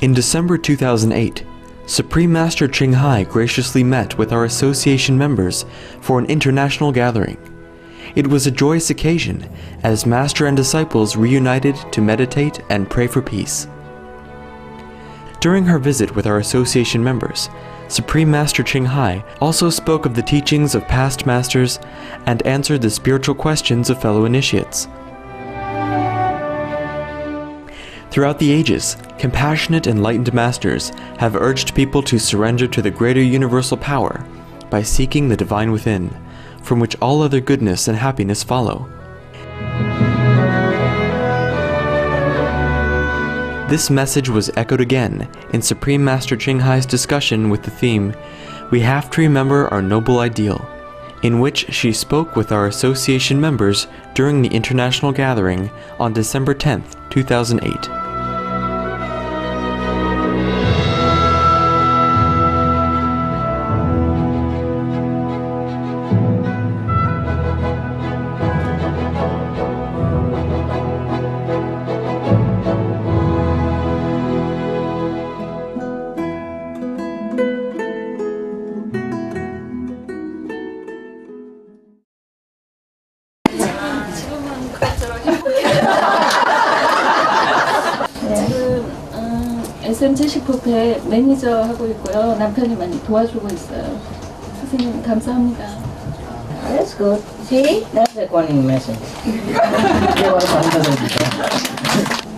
In December 2008, Supreme Master Ching Hai graciously met with our association members for an international gathering. It was a joyous occasion as Master and disciples reunited to meditate and pray for peace. During her visit with our association members, Supreme Master Ching Hai also spoke of the teachings of past masters and answered the spiritual questions of fellow initiates. Throughout the ages, compassionate enlightened masters have urged people to surrender to the greater universal power by seeking the divine within, from which all other goodness and happiness follow. This message was echoed again in Supreme Master Ching Hai's discussion with the theme, "We have to remember our noble ideal," in which she spoke with our association members during the international gathering on December 10th, 2008. SM70 매니저 하고 있고요. 남편이 많이 도와주고 있어요. 선생님 감사합니다. That's good. See, that's the Guanyin message.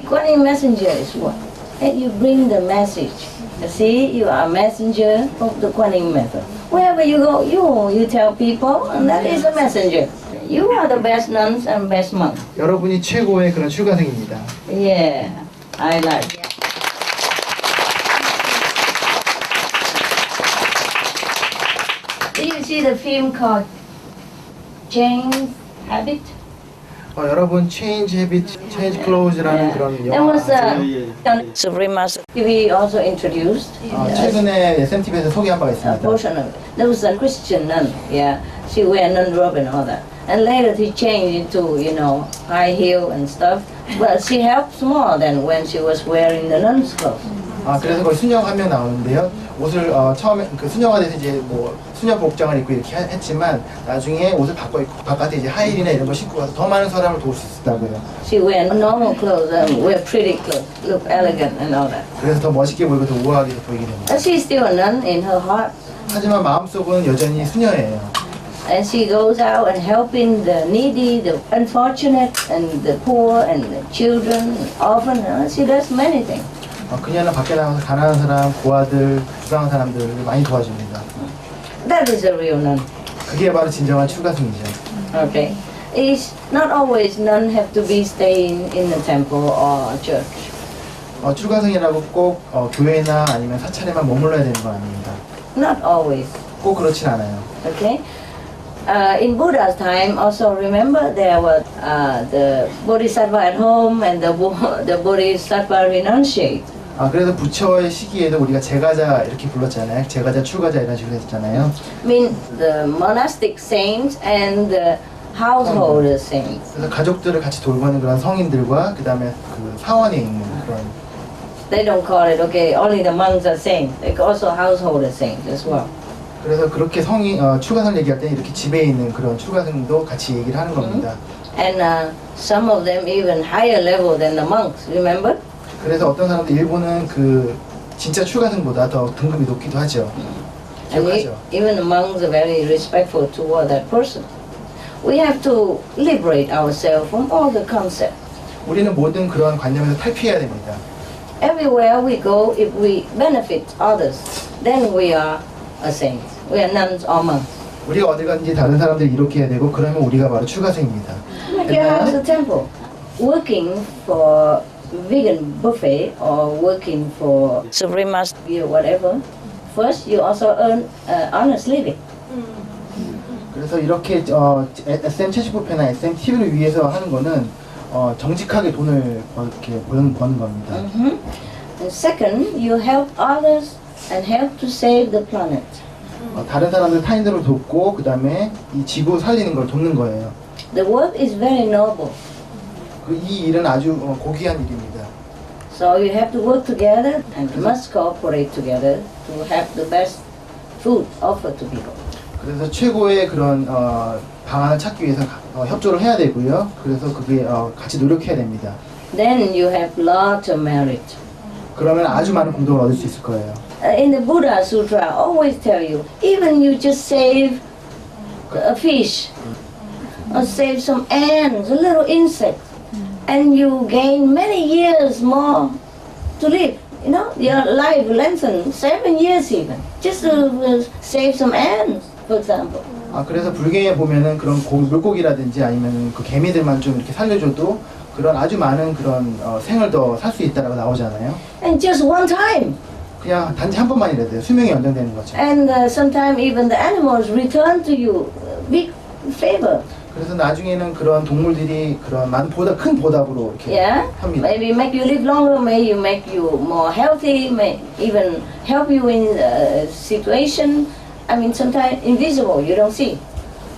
Guanyin messenger is what? And you bring the message. See, you are a messenger of the Guanyin method. Wherever you go, you tell people, and that is a messenger. You are the best nuns and best monks. 여러분이 최고의 그런 출가생입니다. Yeah, I like. Do you see the film called Change Habit? 여러분 Change Habit, Change Clothes라는 그런 There 영화 was a Supreme Master TV also introduced. 최근에 SMTV에서 소개한 바가 A 있습니다. portion of it. There was a Christian nun. Yeah, she wear nun robe and all that. And later she changed into high heel and stuff. But she helps more than when she was wearing the nun's clothes. 그래서 거기 수녀 한 명 나오는데요. 옷을 처음에 그 수녀가 돼서 이제 뭐 수녀 복장을 입고 이렇게 했지만 나중에 옷을 바꿔 입고 바깥에 이제 하이힐이나 이런 거 신고 가서 더 많은 사람을 도울 수 있었다고요. She wear normal clothes and wear pretty clothes, look elegant and all that. 그래서 더 멋있게 보이고 더 우아하게 보이게 됩니다. But she's still a nun in her heart. 하지만 마음속은 여전히 수녀예요. And she goes out and helping the needy, the unfortunate, and the poor, and the children, orphan. She does many things. 그녀는 밖에 나가서 가난한 사람, 고아들, 불쌍한 사람들을 많이 도와줍니다. That is a real nun. 그게 바로 진정한 출가승이죠. Okay. It's not always nun have to be staying in the temple or church. 출가승이라고 꼭 교회나 아니면 사찰에만 머물러야 되는 건 아닙니다. Not always. 꼭 그렇진 않아요. Okay. In Buddha's time, also remember there were the Bodhisattva at home and the Bodhisattva renunciate. 그래서 부처의 시기에도 우리가 제가자 이렇게 불렀잖아요. 제가자, 출가자 이런 식으로 했잖아요. I mean the monastic saints and the household saints. 그래서 가족들을 같이 돌보는 그런 성인들과 그 다음에 그 사원에 있는 그런. They don't call it only the monks are saints. They also household saints as well. 그래서 그렇게 출가승 얘기할 때 이렇게 집에 있는 그런 출가승도 같이 얘기를 하는 겁니다. And some of them even higher level than the monks. Remember? 그래서 어떤 사람들 일본은 그 진짜 출가승보다 더 등급이 높기도 하죠. 기억하죠? Even the monks are very respectful toward that person. We have to liberate ourselves from all the concepts. 우리는 모든 그런 관념에서 탈피해야 됩니다. Everywhere we go, if we benefit others, then we are a saint. We are nuns or monks. 우리가 어디 가든지 다른 사람들이 이렇게 해야 되고 그러면 우리가 바로 출가승입니다. Here is the temple. Working for vegan buffet or working for Supreme Master or whatever. First, you also earn honest living. 그래서 이렇게 SM 채식뷔페나 SM TV를 위해서 하는 거는 정직하게 돈을 이렇게 버는 겁니다. And second, you help others and help to save the planet. 다른 사람들 타인들을 돕고 그 다음에 이 지구 살리는 걸 돕는 거예요. The work is very noble. 이 일은 아주 고귀한 일입니다. So you have to work together and you must cooperate together to have the best food offered to people. 그래서 최고의 그런 방안을 찾기 위해서 협조를 해야 되고요. 그래서 그게 같이 노력해야 됩니다. Then you have lot of merit. 그러면 아주 많은 공덕을 얻을 수 있을 거예요. In the Buddha Sutra, I always tell you, even you just save a fish, or save some ants, a little insect, and you gain many years more to live. You know, your life lengthens 7 years even, just to save some ants, for example. 그래서 불경에 보면은 그런 물고기라든지 아니면 그 개미들만 좀 이렇게 살려줘도 그런 아주 많은 그런 생을 더 살 수 있다라고 나오잖아요. And just one time. 그냥 단지 한 번만이라도 수명이 연장되는 거죠. And sometimes even the animals return to you big favor. 그래서 나중에는 그런 동물들이 그런 큰 보답으로 이렇게 Yeah, 합니다. maybe make you live longer, may make you more healthy, may even help you in a situation. I mean, sometimes invisible, you don't see.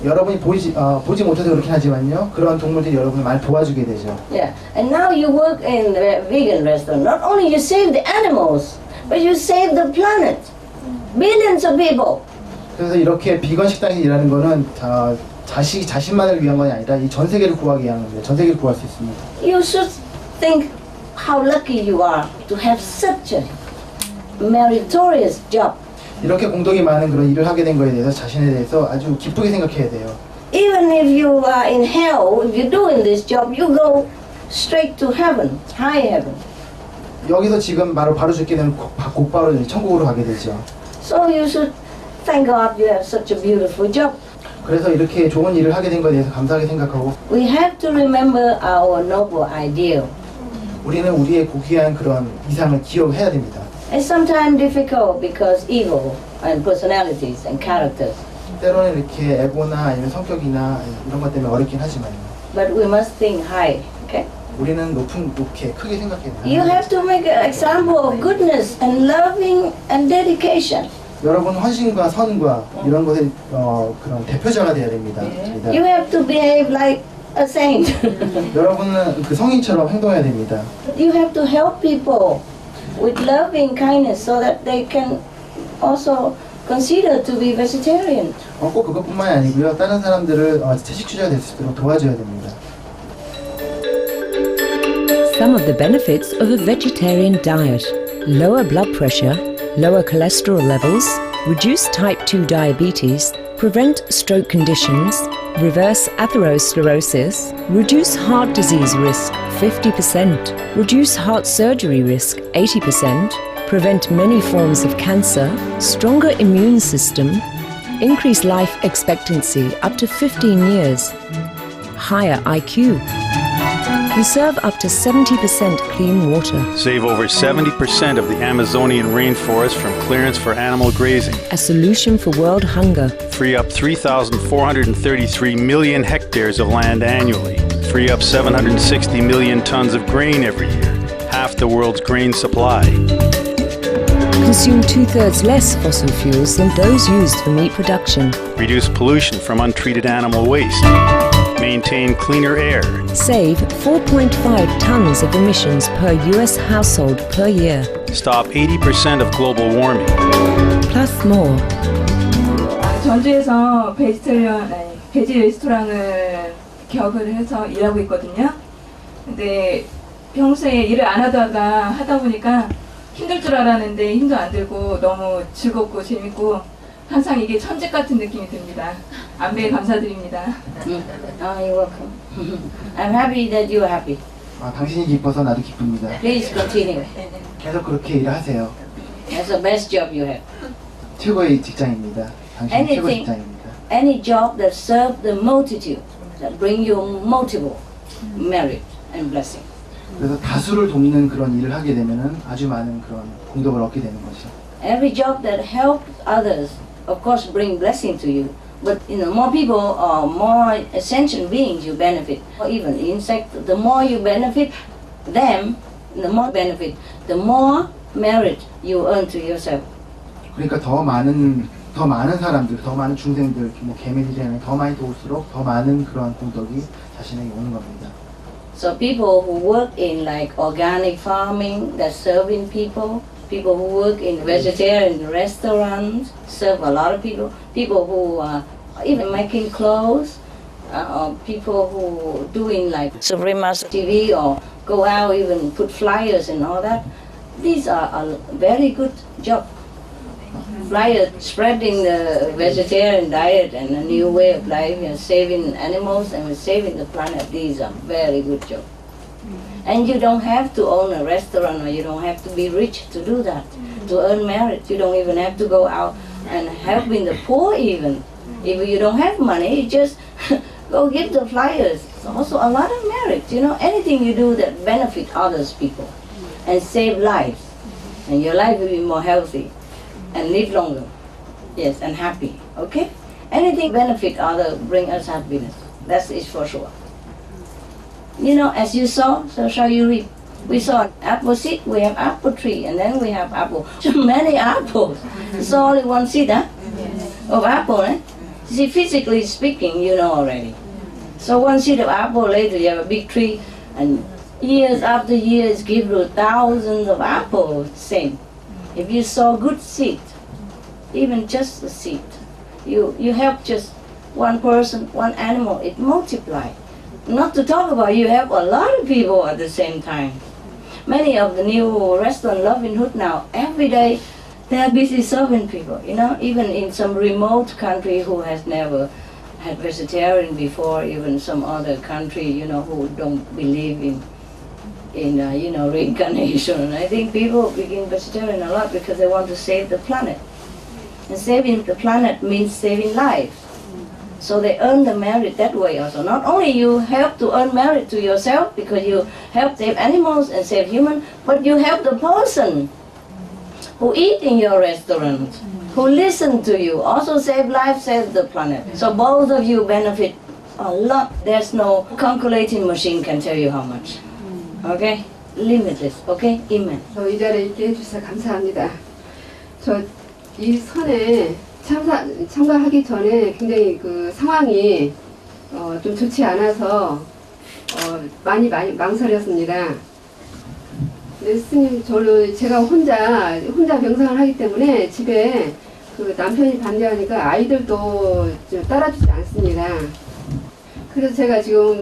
여러분이 보지 못해서 그렇긴 하지만요. 그런 동물들이 여러분을 많이 도와주게 되죠. Yeah, and now you work in the vegan restaurant. Not only you save the animals, but you save the planet. Billions of people. 그래서 이렇게 비건 식당에서 일하는 거는 자신만을 위한 것이 아니라 이 전 세계를 구하기 위한 겁니다. 전 세계를 구할 수 있습니다. You should think how lucky you are to have such a meritorious job. 이렇게 공덕이 많은 그런 일을 하게 된 거에 대해서 자신에 대해서 아주 기쁘게 생각해야 돼요. Even if you are in hell, if you're doing this job, you go straight to heaven, high heaven. 여기서 지금 바로 죽게 되면 곧바로 천국으로 가게 되죠. So you should thank God you have such a beautiful job. 그래서 이렇게 좋은 일을 하게 된 거에 대해서 감사하게 생각하고 We have to remember our noble ideal. 우리는 우리의 고귀한 그런 이상을 기억해야 됩니다. It's sometimes difficult because ego and personalities and characters. 때로는 이렇게 에고나 아니면 성격이나 이런 것 때문에 어렵긴 하지만요. But we must think high, okay? 우리는 높게 크게 생각해야 돼요. You have to make an example of goodness and loving and dedication. 여러분 헌신과 선과 이런 것의 그런 대표자가 돼야 됩니다. You have to behave like a saint. 여러분은 그 성인처럼 행동해야 됩니다. You have to help people with loving kindness so that they can also consider to be vegetarian. 꼭 그것뿐만이 아니고요. 다른 사람들을 채식주의자가 될 수 있도록 도와줘야 됩니다. Some of the benefits of a vegetarian diet: lower blood pressure, lower cholesterol levels, reduce type 2 diabetes, prevent stroke conditions, reverse atherosclerosis, reduce heart disease risk 50%, reduce heart surgery risk 80%, prevent many forms of cancer, stronger immune system, increase life expectancy up to 15 years, higher IQ, conserve up to 70% clean water, Save over 70% of the Amazonian rainforest from clearance for animal grazing. a solution for world hunger, Free up 3,433 million hectares of land annually. Free up 760 million tons of grain every year, half the world's grain supply. consume 2/3 less fossil fuels than those used for meat production, Reduce pollution from untreated animal waste. Maintain cleaner air. save 4.5 tons of emissions per US household per year, Stop 80% of global warming. plus more. 전주에서 베지 레스토랑을 개업을 해서 일하고 있거든요. 근데 평소에 일을 안 하다 보니까 힘들 줄 알았는데 힘도 안 들고 너무 즐겁고 재밌고 항상 이게 천직 같은 느낌이 듭니다. 안배에 감사드립니다. Oh, you're welcome. I'm happy that you're happy. 당신이 기뻐서 나도 기쁩니다. Please continue. 계속 그렇게 일을 하세요. That's the best job you have. 최고의 직장입니다. 당신이 최고의 Anything, 직장입니다. any job that serves the multitude, that bring you multiple merit and blessing. 그래서 다수를 돕는 그런 일을 하게 되면은 아주 많은 그런 공덕을 얻게 되는 거죠. Every job that helps others, of course, bring blessing to you. But more people or more sentient beings you benefit. Or even insects, the more you benefit them, the more benefit, the more merit you earn to yourself. 그러니까 더 많은 사람들, 더 많은 중생들, 뭐 개미들이 아니라 더 많이 도울수록 더 많은 그런 공덕이 자신에게 오는 겁니다. So people who work in like organic farming, that's serving people. People who work in vegetarian restaurants serve a lot of people. People who are even making clothes, or people who doing like Supreme Master TV or go out even put flyers and all that. These are a very good job. Flyers spreading the vegetarian diet and a new way of life, saving animals and saving the planet. These are very good jobs. And you don't have to own a restaurant or you don't have to be rich to do that, to earn merit. You don't even have to go out and helping the poor even. If you don't have money, you just go give the flyers. It's also a lot of merit, anything you do that benefit others people and save lives. And your life will be more healthy and live longer. Yes, and happy, okay? Anything benefit others, bring us happiness. That is for sure. As you saw, so shall you reap. We saw apple seed, we have apple tree, and then we have apple. So many apples. It's only one seed, of apple, See, physically speaking, you know already. So one seed of apple, later you have a big tree, and years after years give you thousands of apples, same. If you sow good seed, even just a seed, you help just one person, one animal, it multiplies. Not to talk about you help a lot of people at the same time. Many of the new restaurant Loving Hood now, every day they are busy serving people, even in some remote country who has never had vegetarian before, even some other country, who don't believe in reincarnation. I think people begin vegetarian a lot because they want to save the planet. And saving the planet means saving lives. So they earn the merit that way also. Not only you help to earn merit to yourself because you help save animals and save humans, but you help the person who eat in your restaurant, who listen to you, also save life, save the planet. So both of you benefit a lot. There's no calculating machine can tell you how much. Okay? Limitless. Okay? Amen. 이 자리에 있게 해주셔서 감사합니다. 저 이 선에 참가하기 전에 굉장히 그 상황이 좀 좋지 않아서 많이 망설였습니다. 근데 스님, 제가 혼자 병상을 하기 때문에 집에 그 남편이 반대하니까 아이들도 좀 따라주지 않습니다. 그래서 제가 지금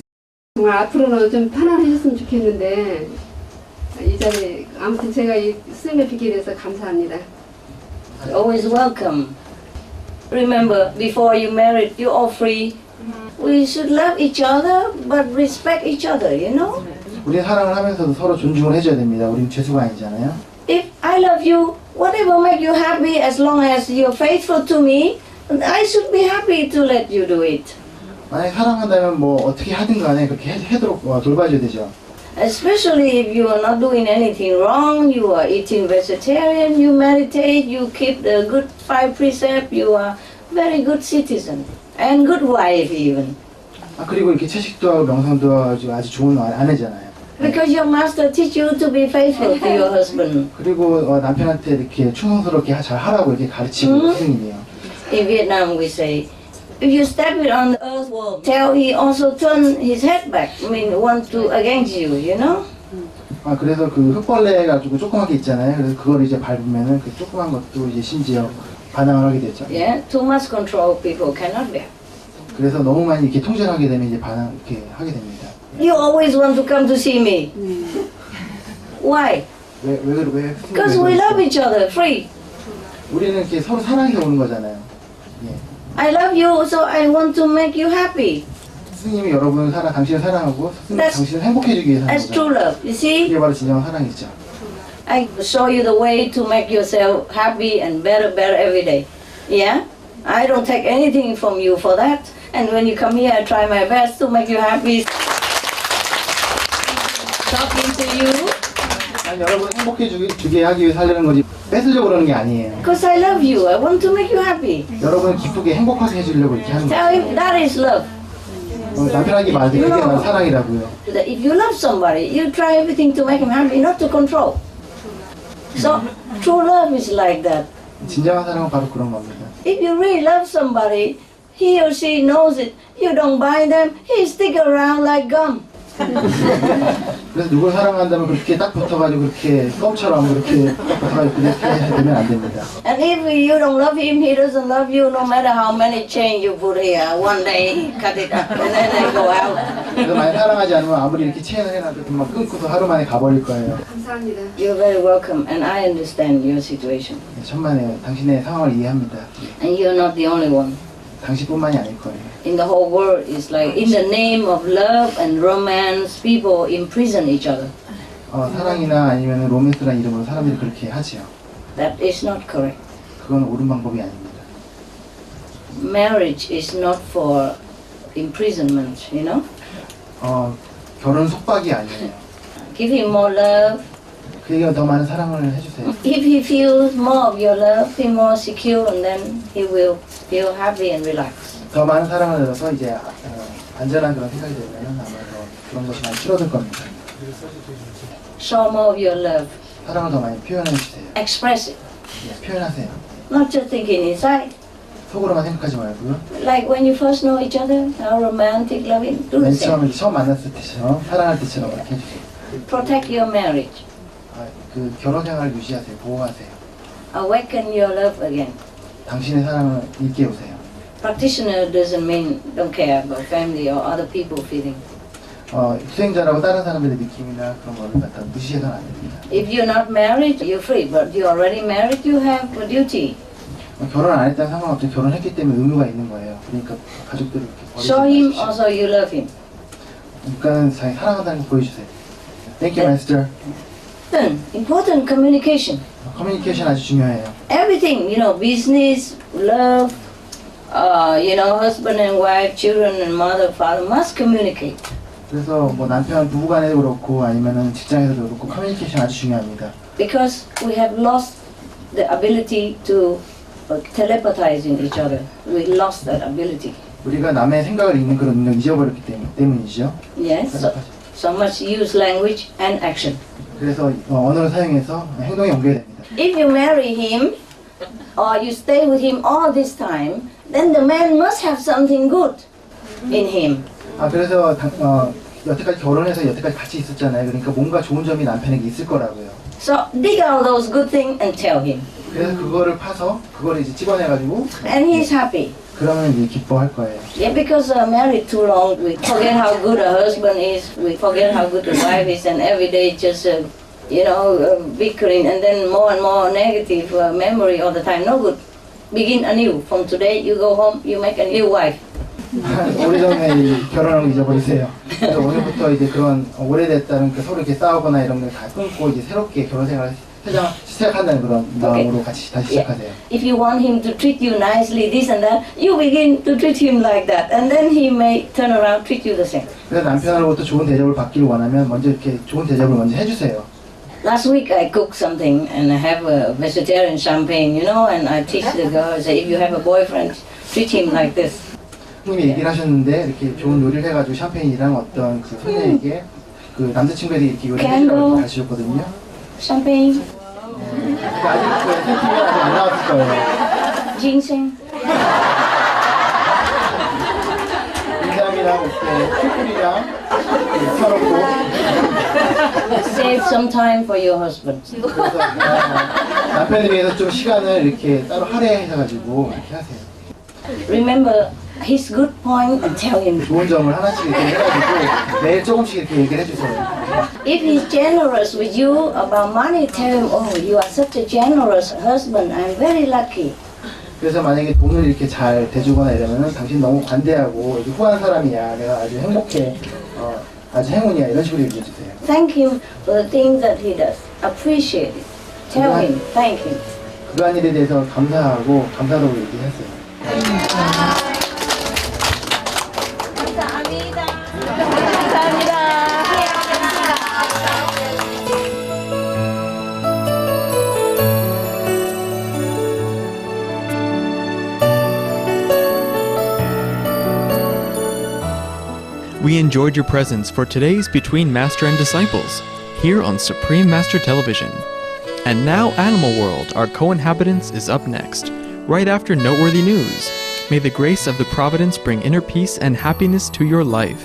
정말 앞으로는 좀 편안해졌으면 좋겠는데 이 자리에 아무튼 제가 이 스님을 뵙게 돼서 감사합니다. Always welcome. Remember, before you married, you're all free. We should love each other, but respect each other, 우리 사랑을 하면서도 서로 존중을 해줘야 됩니다. 우리는 죄수가 아니잖아요. If I love you, whatever make you happy, as long as you're faithful to me, I should be happy to let you do it. 만약에 사랑한다면 뭐 어떻게 하든 간에 그렇게 해도록 돌봐줘야 되죠. Especially if you are not doing anything wrong, you are eating vegetarian, you meditate, you keep the good 5 precepts, you are very good citizen and good wife even. 그리고 이렇게 채식도 하고 명상도 하고 아주 좋은 아내잖아요. Because your master teach you to be faithful to your husband. 그리고 남편한테 이렇게 충성스럽게 잘 하라고 이렇게 가르치고 스님이에요. In Vietnam we say, if you step it on the earthworm, till he also turn his head back. I mean, want to against you, 그래서 그 흙벌레 가지고 조그맣게 있잖아요. 그래서 그걸 이제 밟으면은 그 조그만 것도 이제 심지어 반항을 하게 되죠. Yeah, too much control people cannot bear. 그래서 너무 많이 이렇게 통제를 하게 되면 이제 반항 이렇게 하게 됩니다. You always want to come to see me. Why? 왜? Because we love each other, free. 우리는 이렇게 서로 사랑해서 오는 거잖아요. 예. I love you, so I want to make you happy. 스님이 여러분을 당신을 사랑하고 당신을 행복해지기 위해서 하는 That's true 거죠. love. You see? 이게 바로 진정한 사랑이죠. I show you the way to make yourself happy and better every day. Yeah? I don't take anything from you for that. And when you come here, I try my best to make you happy. Talking to you. 아니, 여러분 행복해지게 하기 위해서 하려는 거지 뺏으려고 그러는 게 아니에요. Because I love you. I want to make you happy. 여러분을 기쁘게 행복하게 해주려고 이렇게 하는 Tell 거예요. him that is love. 남편에게 말하지 그게 바로 사랑이라고요. That if you love somebody, you try everything to make him happy, not to control. So true love is like that. 진정한 사랑은 바로 그런 겁니다. If you really love somebody, he or she knows it. You don't buy them, he stick around like gum. 그래서 누굴 사랑한다면 그렇게 딱 붙어가지고 그렇게 껌처럼 그렇게 딱 붙어가지고 그렇게 되면 안 됩니다. And if you don't love him, he doesn't love you, no matter how many chains you put here. One day, cut it up, and then they go out. 그래서 많이 사랑하지 않으면 아무리 이렇게 체인을 해놔도 막 끊고서 하루 만에 가버릴 거예요. 감사합니다. You're very welcome, and I understand your situation. 천만에요. 당신의 상황을 이해합니다. And you're not the only one. 당신뿐만이 아닐 거예요. In the whole world, it's like in the name of love and romance, people imprison each other. 사랑이나 아니면 로맨스라는 이름으로 사람들이 그렇게 하지요. That is not correct. 그건 옳은 방법이 아닙니다. Marriage is not for imprisonment, you know? 결혼 속박이 아니에요. Give him more love. 그에게 더 많은 사랑을 해주세요. If he feels more of your love, be more secure, and then he will feel happy and relaxed. 더 많은 사랑을 얻어서 이제 안전한 그런 생각이 들면 아마 그런 것이 많이 줄어들 겁니다. Show more of your love. 사랑을 더 많이 표현해 주세요. Express it. 표현하세요. Not just thinking inside. 속으로만 생각하지 말고요. Like when you first know each other, how romantic, loving, do the 맨 same. 처음 만났을 때처럼 사랑할 때처럼 그렇게 해주세요. Protect your marriage. 그 결혼 생활을 유지하세요. 보호하세요. Awaken your love again. 당신의 사랑을 일깨우세요. Practitioner doesn't mean don't care about family or other people feeling. 수행자라고 다른 사람들의 느낌이나 그런 거를 갖다 무시해서는 안 됩니다. If you're not married, you're free. But you're already married, you have a duty. 결혼 안 했다는 상관없죠. 결혼했기 때문에 의무가 있는 거예요. 그러니까 가족들을 이렇게 버리지 Show him 마십시오. also you love him. 그러니까 자기 사랑한다는 거 보여주세요. Thank you, Master. Then, important communication. 커뮤니케이션 아주 중요해요. Everything, you know, business, love, you know, husband and wife, children and mother, father must communicate. 그래서 뭐 남편 부부간에도 그렇고 아니면은 직장에서도 그렇고 커뮤니케이션 아주 중요합니다. Because we have lost the ability to telepathize in each other. We lost that ability. 우리가 남의 생각을 읽는 그런 능력을 잊어버렸기 때문이죠. Yes. So much use language and action. 그래서 언어를 사용해서 행동에 옮겨야 됩니다. If you marry him or you stay with him all this time, then the man must have something good in him. 그래서 여태까지 결혼해서 여태까지 같이 있었잖아요. 그러니까 뭔가 좋은 점이 남편에게 있을 거라고요. So dig out those good things and tell him. 그래서 그거를 파서 그거를 이제 찍어내가지고 And he's happy. 그러면 이제 기뻐할 거예요. Yeah, because married too long, we forget how good a husband is, we forget how good a wife is, and every day just, you know, bickering, and then more and more negative memory all the time. No good. Begin anew. From today, you go home, you make a new wife. 오래전에 결혼한 거 잊어버리세요. 그래서 오늘부터 이제 그런 오래됐다는 그 서로 이렇게 싸우거나 이런 걸 다 끊고 이제 새롭게 결혼 생활을 시작한다는 그런 마음으로 같이 다시 시작하세요. If you want him to treat you nicely, this and that, you begin to treat him like that, and then he may turn around, treat you the same. 그래서 남편으로부터 좋은 대접을 받기를 원하면 먼저 이렇게 좋은 대접을 먼저 해주세요. Last week I cooked something and I have a vegetarian champagne, you know, and I teach the girls that if you have a boyfriend, treat him like this. 형님이 얘기를 하셨는데 이렇게 좋은 요리를 해가지고 샴페인이랑 어떤 그 손님에게 그 남자친구들이 이렇게 요리를 해주라고 가르쳐줬거든요. Champagne. 아직 그 센티가 아직 안 나왔을 거예요. Ginseng. 인삼이랑 숯불이랑 펴놓고 Save some time for your husband. 그래서 남편을 위해서 좀 시간을 이렇게 따로 할애해가지고 이렇게 하세요. Remember his good point and tell him. 좋은 점을 하나씩 이렇게 해가지고 매일 조금씩 이렇게 얘기를 해주세요. If he's generous with you about money, tell him, oh, you are such a generous husband. I'm very lucky. 그래서 만약에 돈을 이렇게 잘 대주거나 이러면은 당신 너무 관대하고 이렇게 후한 사람이야. 내가 아주 행복해. 아주 행운이야. 이런 식으로 얘기해 주세요. Thank him for the things that he does. Appreciate it. Tell him, thank him. 그러한 일에 대해서 감사하고 감사하다고 얘기했어요. We enjoyed your presence for today's Between Master and Disciples, here on Supreme Master Television. And now Animal World, our co-inhabitants, is up next, right after noteworthy news. May the grace of the Providence bring inner peace and happiness to your life.